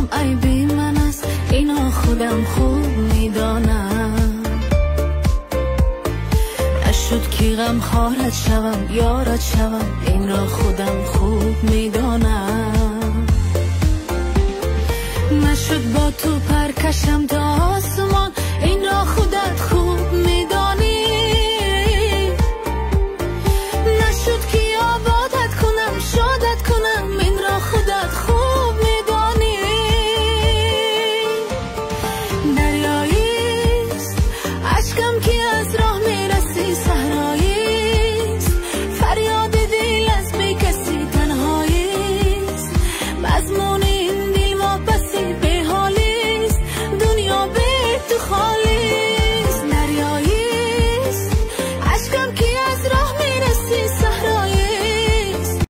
هم عیبی من است، اینا خودم خوب میدانم. نشد کی غم خارت شوم یارت شوم، این را خودم خوب میدانم. نشد با تو پرکشم تا